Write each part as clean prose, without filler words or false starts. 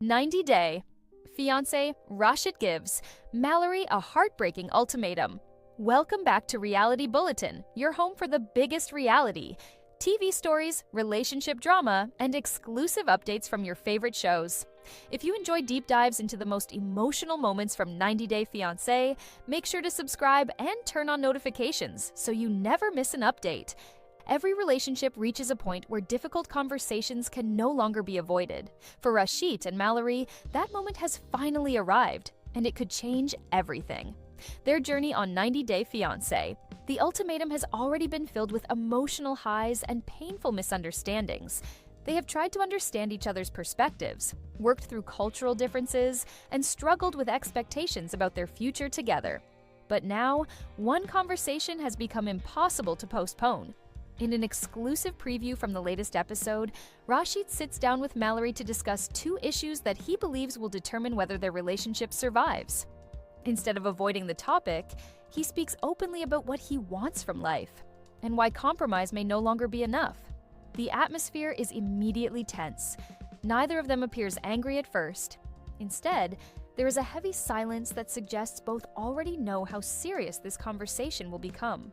90-day. Fiancé, Raşit gives Mallorie a heartbreaking ultimatum. Welcome back to Reality Bulletin, your home for the biggest reality, TV stories, relationship drama, and exclusive updates from your favorite shows. If you enjoy deep dives into the most emotional moments from 90 Day Fiancé, make sure to subscribe and turn on notifications so you never miss an update. Every relationship reaches a point where difficult conversations can no longer be avoided. For Raşit and Mallorie, that moment has finally arrived, and it could change everything. Their journey on 90 Day Fiancé. The ultimatum has already been filled with emotional highs and painful misunderstandings. They have tried to understand each other's perspectives, worked through cultural differences, and struggled with expectations about their future together. But now, one conversation has become impossible to postpone. In an exclusive preview from the latest episode, Raşit sits down with Mallorie to discuss two issues that he believes will determine whether their relationship survives. Instead of avoiding the topic, he speaks openly about what he wants from life and why compromise may no longer be enough. The atmosphere is immediately tense. Neither of them appears angry at first. Instead, there is a heavy silence that suggests both already know how serious this conversation will become.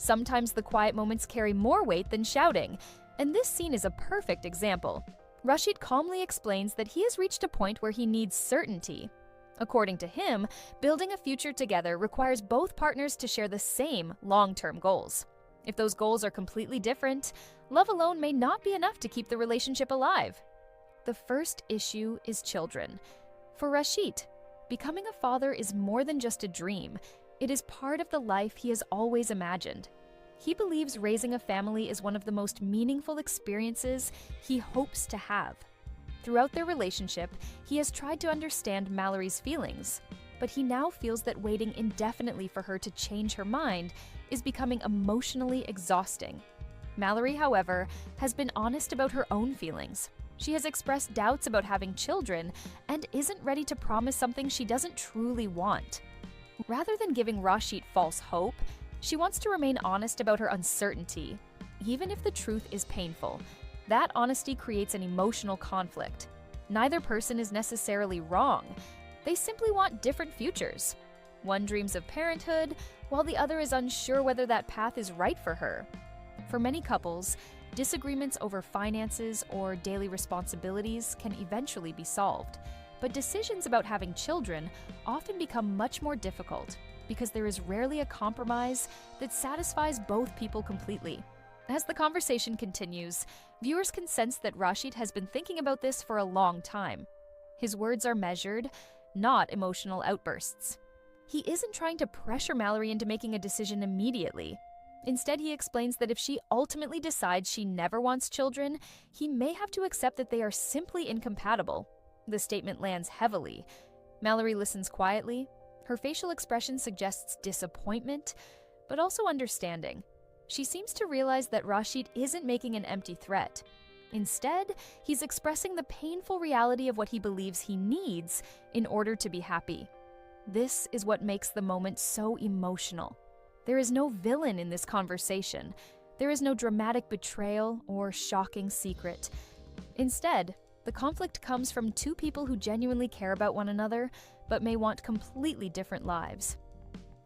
Sometimes the quiet moments carry more weight than shouting, and this scene is a perfect example. Raşit calmly explains that he has reached a point where he needs certainty. According to him, building a future together requires both partners to share the same long-term goals. If those goals are completely different, love alone may not be enough to keep the relationship alive. The first issue is children. For Raşit, becoming a father is more than just a dream. It is part of the life he has always imagined. He believes raising a family is one of the most meaningful experiences he hopes to have. Throughout their relationship, he has tried to understand Mallorie's feelings, but he now feels that waiting indefinitely for her to change her mind is becoming emotionally exhausting. Mallorie, however, has been honest about her own feelings. She has expressed doubts about having children and isn't ready to promise something she doesn't truly want. Rather than giving Raşit false hope, she wants to remain honest about her uncertainty, even if the truth is painful. That honesty creates an emotional conflict. Neither person is necessarily wrong. They simply want different futures. One dreams of parenthood, while the other is unsure whether that path is right for her. For many couples, disagreements over finances or daily responsibilities can eventually be solved. But decisions about having children often become much more difficult because there is rarely a compromise that satisfies both people completely. As the conversation continues, viewers can sense that Raşit has been thinking about this for a long time. His words are measured, not emotional outbursts. He isn't trying to pressure Mallorie into making a decision immediately. Instead, he explains that if she ultimately decides she never wants children, he may have to accept that they are simply incompatible. The statement lands heavily. Mallorie listens quietly. Her facial expression suggests disappointment, but also understanding. She seems to realize that Raşit isn't making an empty threat. Instead, he's expressing the painful reality of what he believes he needs in order to be happy. This is what makes the moment so emotional. There is no villain in this conversation. There is no dramatic betrayal or shocking secret. Instead, the conflict comes from two people who genuinely care about one another, but may want completely different lives.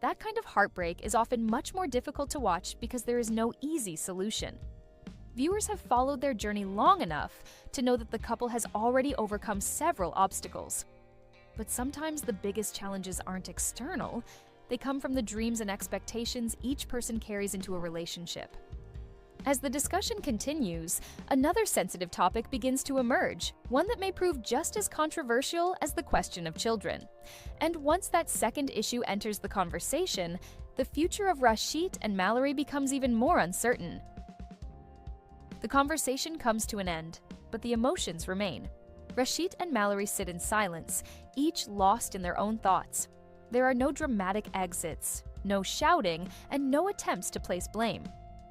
That kind of heartbreak is often much more difficult to watch because there is no easy solution. Viewers have followed their journey long enough to know that the couple has already overcome several obstacles. But sometimes the biggest challenges aren't external. They come from the dreams and expectations each person carries into a relationship. As the discussion continues, another sensitive topic begins to emerge, one that may prove just as controversial as the question of children. And once that second issue enters the conversation, the future of Raşit and Mallorie becomes even more uncertain. The conversation comes to an end, but the emotions remain. Raşit and Mallorie sit in silence, each lost in their own thoughts. There are no dramatic exits, no shouting, and no attempts to place blame.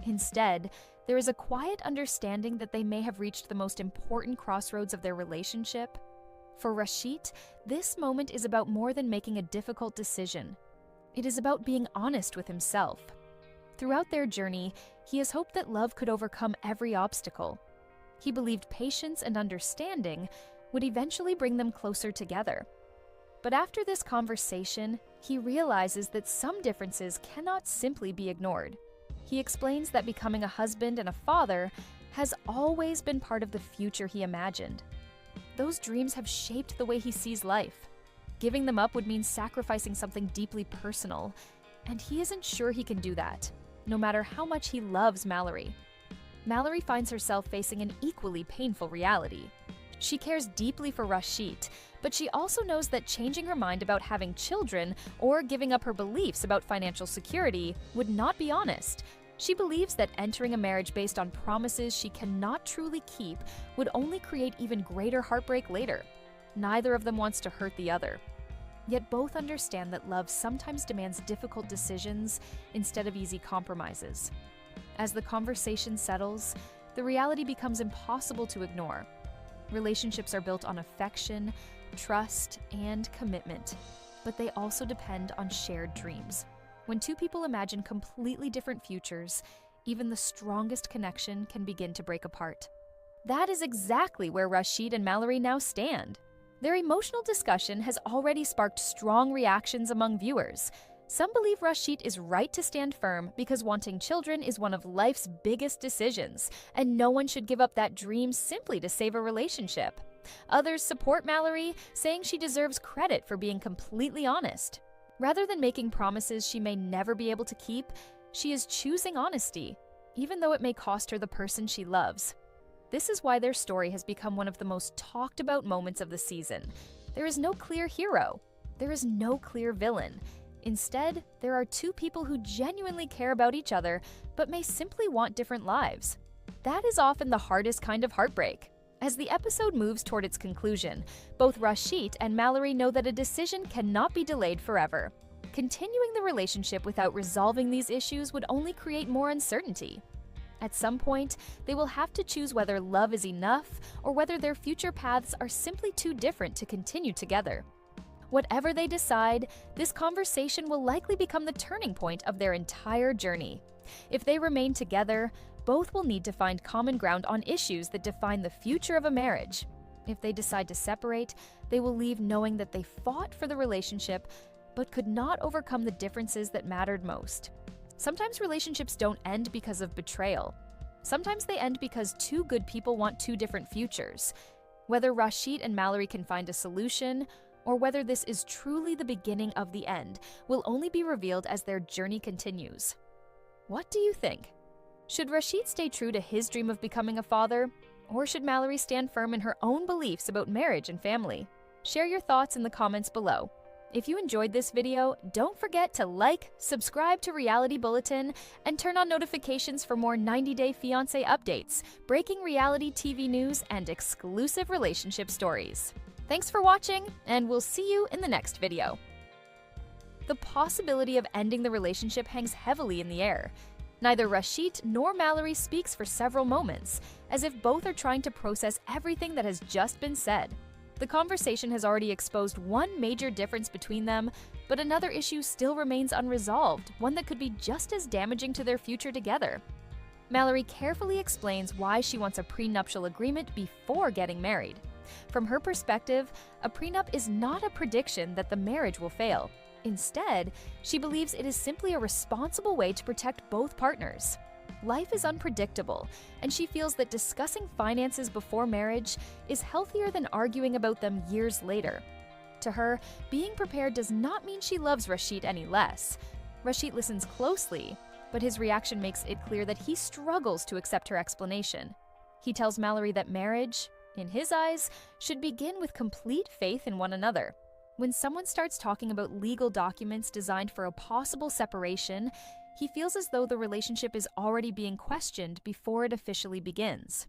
Instead, there is a quiet understanding that they may have reached the most important crossroads of their relationship. For Raşit, this moment is about more than making a difficult decision. It is about being honest with himself. Throughout their journey, he has hoped that love could overcome every obstacle. He believed patience and understanding would eventually bring them closer together. But after this conversation, he realizes that some differences cannot simply be ignored. He explains that becoming a husband and a father has always been part of the future he imagined. Those dreams have shaped the way he sees life. Giving them up would mean sacrificing something deeply personal, and he isn't sure he can do that, no matter how much he loves Mallorie. Mallorie finds herself facing an equally painful reality. She cares deeply for Raşit, but she also knows that changing her mind about having children or giving up her beliefs about financial security would not be honest. She believes that entering a marriage based on promises she cannot truly keep would only create even greater heartbreak later. Neither of them wants to hurt the other. Yet both understand that love sometimes demands difficult decisions instead of easy compromises. As the conversation settles, the reality becomes impossible to ignore. Relationships are built on affection, trust, and commitment, but they also depend on shared dreams. When two people imagine completely different futures, even the strongest connection can begin to break apart. That is exactly where Raşit and Mallorie now stand. Their emotional discussion has already sparked strong reactions among viewers. Some believe Raşit is right to stand firm because wanting children is one of life's biggest decisions, and no one should give up that dream simply to save a relationship. Others support Mallorie, saying she deserves credit for being completely honest. Rather than making promises she may never be able to keep, she is choosing honesty, even though it may cost her the person she loves. This is why their story has become one of the most talked about moments of the season. There is no clear hero. There is no clear villain. Instead, there are two people who genuinely care about each other, but may simply want different lives. That is often the hardest kind of heartbreak. As the episode moves toward its conclusion, both Raşit and Mallorie know that a decision cannot be delayed forever. Continuing the relationship without resolving these issues would only create more uncertainty. At some point, they will have to choose whether love is enough or whether their future paths are simply too different to continue together. Whatever they decide, this conversation will likely become the turning point of their entire journey. If they remain together, both will need to find common ground on issues that define the future of a marriage. If they decide to separate, they will leave knowing that they fought for the relationship but could not overcome the differences that mattered most. Sometimes relationships don't end because of betrayal. Sometimes they end because two good people want two different futures. Whether Raşit and Mallorie can find a solution, or whether this is truly the beginning of the end, will only be revealed as their journey continues. What do you think? Should Raşit stay true to his dream of becoming a father, or should Mallorie stand firm in her own beliefs about marriage and family? Share your thoughts in the comments below. If you enjoyed this video, don't forget to like, subscribe to Reality Bulletin, and turn on notifications for more 90-day Fiancé updates, breaking reality TV news, and exclusive relationship stories. Thanks for watching, and we'll see you in the next video. The possibility of ending the relationship hangs heavily in the air. Neither Raşit nor Mallorie speaks for several moments, as if both are trying to process everything that has just been said. The conversation has already exposed one major difference between them, but another issue still remains unresolved, one that could be just as damaging to their future together. Mallorie carefully explains why she wants a prenuptial agreement before getting married. From her perspective, a prenup is not a prediction that the marriage will fail. Instead, she believes it is simply a responsible way to protect both partners. Life is unpredictable, and she feels that discussing finances before marriage is healthier than arguing about them years later. To her, being prepared does not mean she loves Raşit any less. Raşit listens closely, but his reaction makes it clear that he struggles to accept her explanation. He tells Mallorie that marriage, in his eyes, should begin with complete faith in one another. When someone starts talking about legal documents designed for a possible separation, he feels as though the relationship is already being questioned before it officially begins.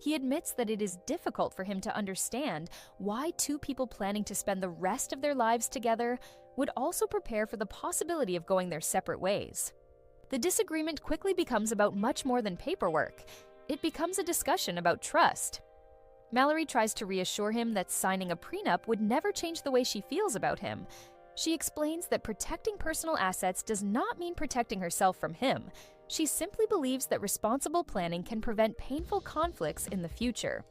He admits that it is difficult for him to understand why two people planning to spend the rest of their lives together would also prepare for the possibility of going their separate ways. The disagreement quickly becomes about much more than paperwork. It becomes a discussion about trust. Mallorie tries to reassure him that signing a prenup would never change the way she feels about him. She explains that protecting personal assets does not mean protecting herself from him. She simply believes that responsible planning can prevent painful conflicts in the future.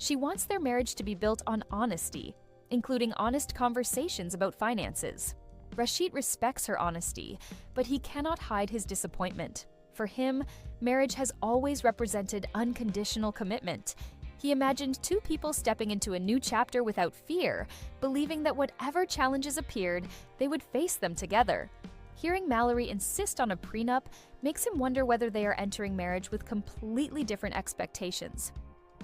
She wants their marriage to be built on honesty, including honest conversations about finances. Raşit respects her honesty, but he cannot hide his disappointment. For him, marriage has always represented unconditional commitment. He imagined two people stepping into a new chapter without fear, believing that whatever challenges appeared, they would face them together. Hearing Mallorie insist on a prenup makes him wonder whether they are entering marriage with completely different expectations.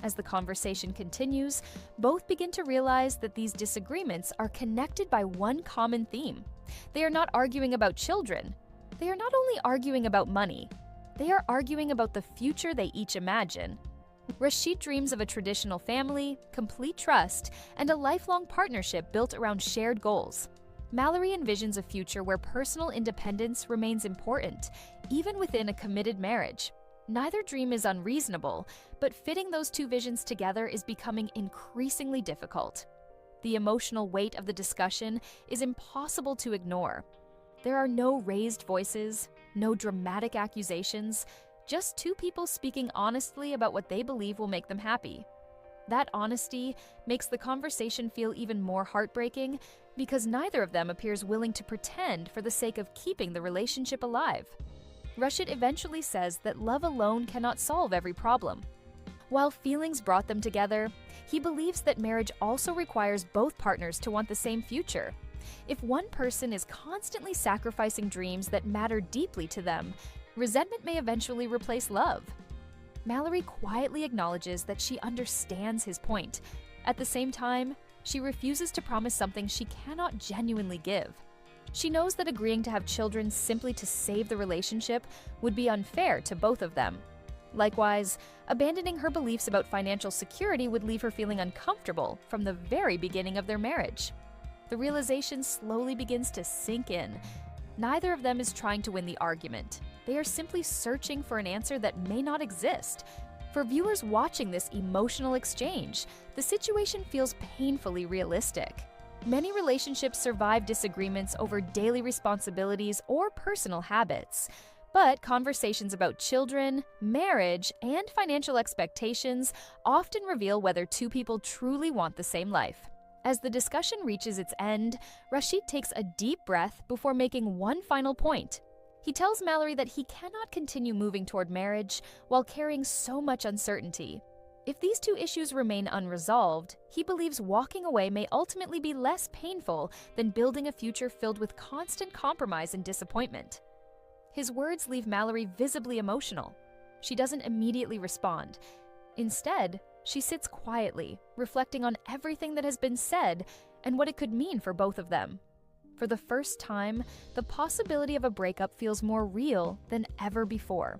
As the conversation continues, both begin to realize that these disagreements are connected by one common theme. They are not arguing about children. They are not only arguing about money, they are arguing about the future they each imagine. Raşit dreams of a traditional family, complete trust, and a lifelong partnership built around shared goals. Mallorie envisions a future where personal independence remains important, even within a committed marriage. Neither dream is unreasonable, but fitting those two visions together is becoming increasingly difficult. The emotional weight of the discussion is impossible to ignore. There are no raised voices, no dramatic accusations, just two people speaking honestly about what they believe will make them happy. That honesty makes the conversation feel even more heartbreaking because neither of them appears willing to pretend for the sake of keeping the relationship alive. Raşit eventually says that love alone cannot solve every problem. While feelings brought them together, he believes that marriage also requires both partners to want the same future. If one person is constantly sacrificing dreams that matter deeply to them, resentment may eventually replace love. Mallorie quietly acknowledges that she understands his point. At the same time, she refuses to promise something she cannot genuinely give. She knows that agreeing to have children simply to save the relationship would be unfair to both of them. Likewise, abandoning her beliefs about financial security would leave her feeling uncomfortable from the very beginning of their marriage. The realization slowly begins to sink in. Neither of them is trying to win the argument. They are simply searching for an answer that may not exist. For viewers watching this emotional exchange, the situation feels painfully realistic. Many relationships survive disagreements over daily responsibilities or personal habits. But conversations about children, marriage, and financial expectations often reveal whether two people truly want the same life. As the discussion reaches its end, Raşit takes a deep breath before making one final point. He tells Mallorie that he cannot continue moving toward marriage while carrying so much uncertainty. If these two issues remain unresolved, he believes walking away may ultimately be less painful than building a future filled with constant compromise and disappointment. His words leave Mallorie visibly emotional. She doesn't immediately respond. Instead, she sits quietly, reflecting on everything that has been said and what it could mean for both of them. For the first time, the possibility of a breakup feels more real than ever before.